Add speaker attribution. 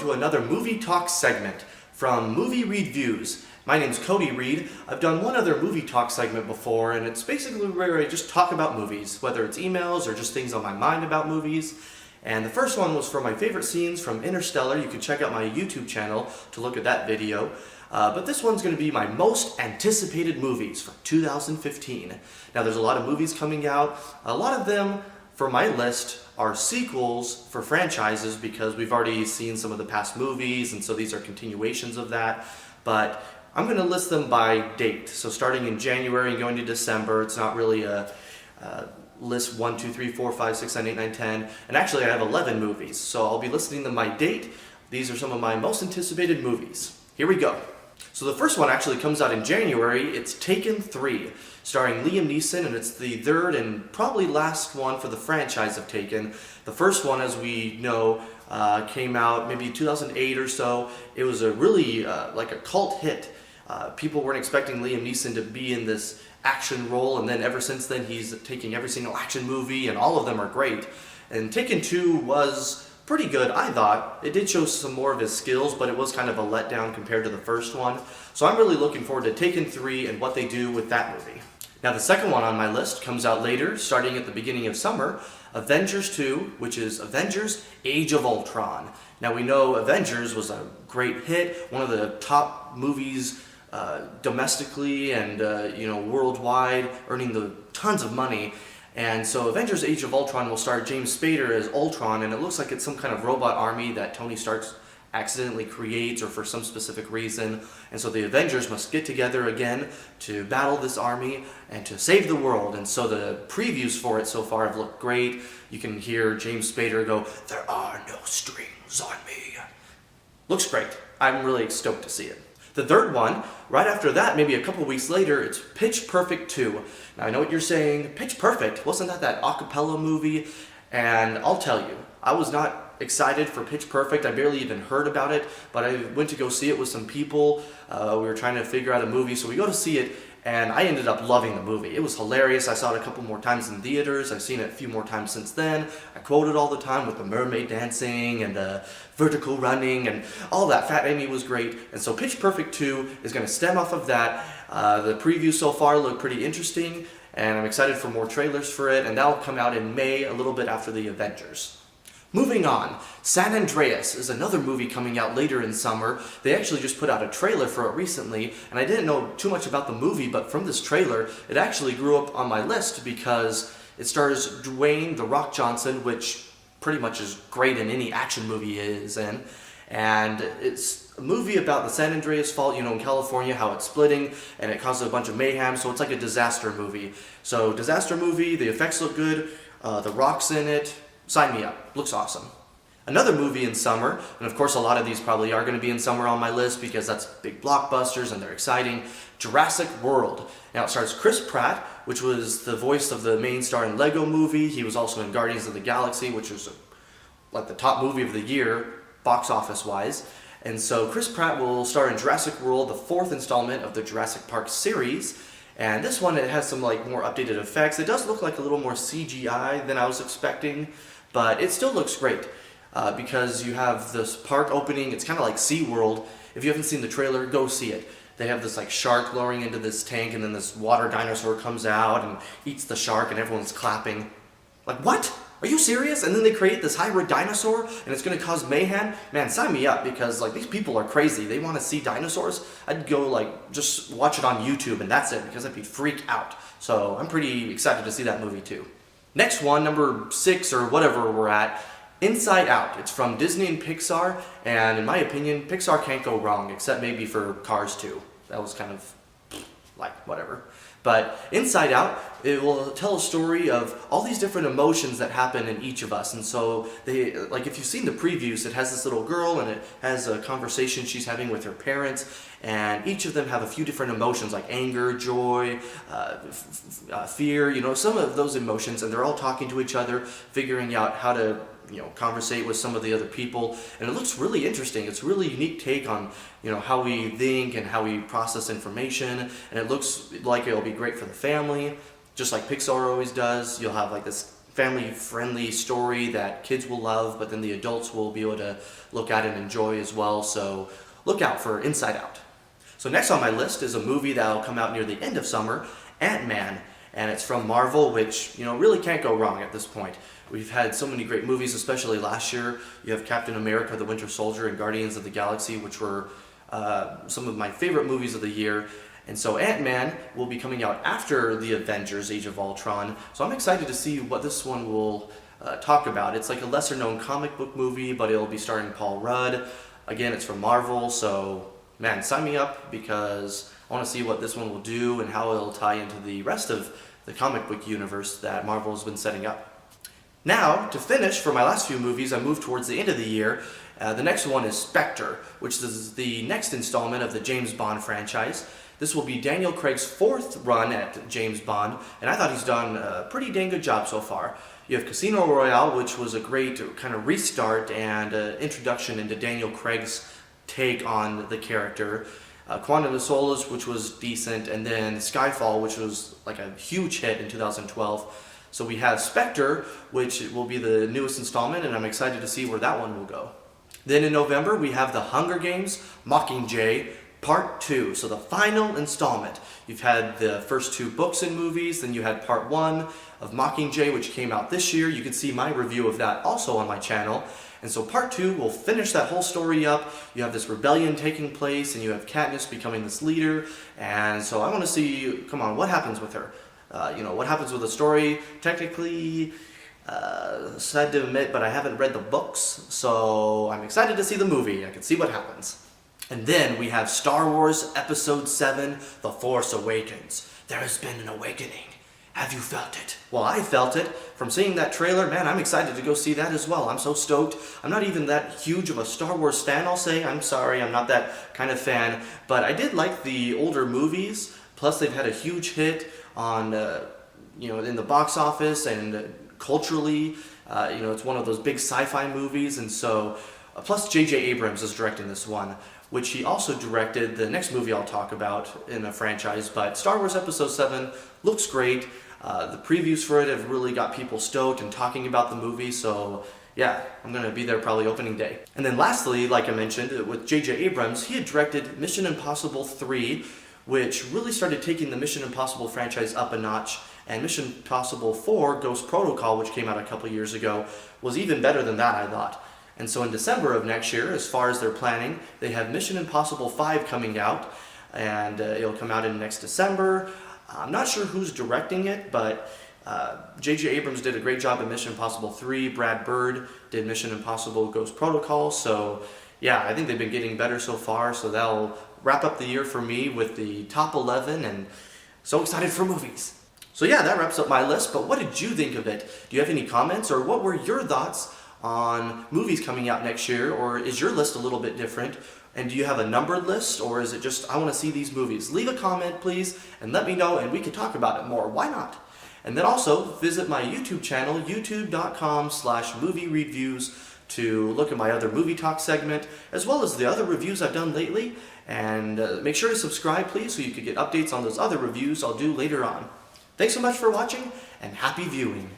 Speaker 1: to another movie talk segment from Movie Reedviews. My name's Cody Reed. I've done one other movie talk segment before, and it's basically where I just talk about movies, whether it's emails or just things on my mind about movies. And the first one was for my favorite scenes from Interstellar. You can check out my YouTube channel to look at that video. But this one's going to be my most anticipated movies for 2015. Now there's a lot of movies coming out. A lot of them, for my list, are sequels for franchises because we've already seen some of the past movies, and so these are continuations of that. But I'm going to list them by date. So starting in January and going to December, it's not really a list 1, 2, 3, 4, 5, 6, 7, 8, 9, 10. And actually I have 11 movies, so I'll be listing them by date. These are some of my most anticipated movies. Here we go. So the first one actually comes out in January. It's Taken 3, starring Liam Neeson, and it's the third and probably last one for the franchise of Taken. The first one, as we know, came out maybe 2008 or so. It was a really like a cult hit. People weren't expecting Liam Neeson to be in this action role, and then ever since then he's taking every single action movie, and all of them are great. And Taken 2 was pretty good, I thought. It did show some more of his skills, but it was kind of a letdown compared to the first one. So I'm really looking forward to Taken 3 and what they do with that movie. Now the second one on my list comes out later, starting at the beginning of summer, Avengers 2, which is Avengers Age of Ultron. Now we know Avengers was a great hit, one of the top movies domestically and worldwide, earning the tons of money. And so Avengers Age of Ultron will star James Spader as Ultron, and it looks like it's some kind of robot army that Tony Stark accidentally creates or for some specific reason. And so the Avengers must get together again to battle this army and to save the world. And so the previews for it so far have looked great. You can hear James Spader go, "There are no strings on me." Looks great. I'm really stoked to see it. The third one, right after that, maybe a couple weeks later, it's Pitch Perfect 2. Now I know what you're saying, Pitch Perfect, wasn't that acapella movie? And I'll tell you, I was not excited for Pitch Perfect. I barely even heard about it, but I went to go see it with some people. We were trying to figure out a movie, so we go to see it, and I ended up loving the movie. It was hilarious. I saw it a couple more times in theaters. I've seen it a few more times since then. I quote it all the time with the mermaid dancing and vertical running and all that. Fat Amy was great. And so Pitch Perfect 2 is going to stem off of that. The previews so far look pretty interesting, and I'm excited for more trailers for it, and that'll come out in May, a little bit after the Avengers. Moving on, San Andreas is another movie coming out later in summer. They actually just put out a trailer for it recently, and I didn't know too much about the movie, but from this trailer, it actually grew up on my list because it stars Dwayne "The Rock" Johnson, which pretty much is great in any action movie he is in. And it's a movie about the San Andreas Fault, in California, how it's splitting, and it causes a bunch of mayhem, so it's like a disaster movie. So, disaster movie, the effects look good, The Rock's in it. Sign me up. Looks awesome. Another movie in summer, and of course a lot of these probably are going to be in summer on my list because that's big blockbusters and they're exciting, Jurassic World. Now it stars Chris Pratt, which was the voice of the main star in Lego Movie. He was also in Guardians of the Galaxy, which was like the top movie of the year, box office wise. And so Chris Pratt will star in Jurassic World, the fourth installment of the Jurassic Park series. And this one, it has some more updated effects. It does look like a little more CGI than I was expecting, but it still looks great because you have this park opening. It's kind of like SeaWorld. If you haven't seen the trailer, go see it. They have this shark lowering into this tank, and then this water dinosaur comes out and eats the shark, and everyone's clapping. Like, what? Are you serious? And then they create this hybrid dinosaur, and it's going to cause mayhem? Man, sign me up, because these people are crazy. They want to see dinosaurs. I'd go just watch it on YouTube, and that's it, because I'd be freaked out. So I'm pretty excited to see that movie too. Next one, number 6 or whatever we're at, Inside Out. It's from Disney and Pixar, and in my opinion, Pixar can't go wrong, except maybe for Cars 2. That was kind of whatever. But Inside Out, it will tell a story of all these different emotions that happen in each of us. And so, if you've seen the previews, it has this little girl, and it has a conversation she's having with her parents, and each of them have a few different emotions, like anger, joy, fear, some of those emotions, and they're all talking to each other, figuring out how to conversate with some of the other people, and it looks really interesting. It's a really unique take on, how we think and how we process information, and it looks like it'll be great for the family, just like Pixar always does. You'll have this family-friendly story that kids will love, but then the adults will be able to look at and enjoy as well. So look out for Inside Out. So next on my list is a movie that will come out near the end of summer, AntMan, and it's from Marvel, which really can't go wrong at this point. We've had so many great movies, especially last year. You have Captain America, the Winter Soldier, and Guardians of the Galaxy, which were some of my favorite movies of the year. And so AntMan will be coming out after the Avengers Age of Ultron. So I'm excited to see what this one will talk about. It's like a lesser known comic book movie, but it'll be starring Paul Rudd. Again, it's from Marvel, so man, sign me up because I want to see what this one will do and how it'll tie into the rest of the comic book universe that Marvel has been setting up. Now, to finish, for my last few movies, I moved towards the end of the year. The next one is Spectre, which is the next installment of the James Bond franchise. This will be Daniel Craig's fourth run at James Bond, and I thought he's done a pretty dang good job so far. You have Casino Royale, which was a great kind of restart and introduction into Daniel Craig's take on the character. Quantum of Solace, which was decent, and then Skyfall, which was like a huge hit in 2012. So we have Spectre, which will be the newest installment, and I'm excited to see where that one will go. Then in November, we have The Hunger Games, Mockingjay, Part 2, so the final installment. You've had the first two books and movies, then you had Part 1 of Mockingjay, which came out this year. You can see my review of that also on my channel. And so Part 2 will finish that whole story up. You have this rebellion taking place, and you have Katniss becoming this leader. And so I want to see, come on, what happens with her? What happens with the story? Technically, sad to admit, but I haven't read the books, so I'm excited to see the movie. I can see what happens. And then we have Star Wars Episode 7, The Force Awakens. There has been an awakening. Have you felt it? Well, I felt it. From seeing that trailer, man, I'm excited to go see that as well. I'm so stoked. I'm not even that huge of a Star Wars fan, I'll say. I'm sorry, I'm not that kind of fan. But I did like the older movies. Plus, they've had a huge hit on, in the box office and culturally. It's one of those big sci-fi movies. And so, plus J.J. Abrams is directing this one, which he also directed the next movie I'll talk about in a franchise. But Star Wars Episode 7 looks great. The previews for it have really got people stoked and talking about the movie, so yeah, I'm going to be there probably opening day. And then lastly, like I mentioned, with J.J. Abrams, he had directed Mission Impossible 3, which really started taking the Mission Impossible franchise up a notch, and Mission Impossible 4, Ghost Protocol, which came out a couple years ago, was even better than that, I thought. And so in December of next year, as far as they're planning, they have Mission Impossible 5 coming out, and it'll come out in next December. I'm not sure who's directing it, but J.J. Abrams did a great job in Mission Impossible 3. Brad Bird did Mission Impossible Ghost Protocol. So yeah, I think they've been getting better so far. So that'll wrap up the year for me with the top 11, and so excited for movies. So yeah, that wraps up my list, but what did you think of it? Do you have any comments, or what were your thoughts on movies coming out next year, or is your list a little bit different? And do you have a numbered list, or is it just, I want to see these movies? Leave a comment, please, and let me know, and we can talk about it more. Why not? And then also, visit my YouTube channel, youtube.com/movie Reedviews, to look at my other movie talk segment, as well as the other reviews I've done lately. And make sure to subscribe, please, so you can get updates on those other reviews I'll do later on. Thanks so much for watching, and happy viewing.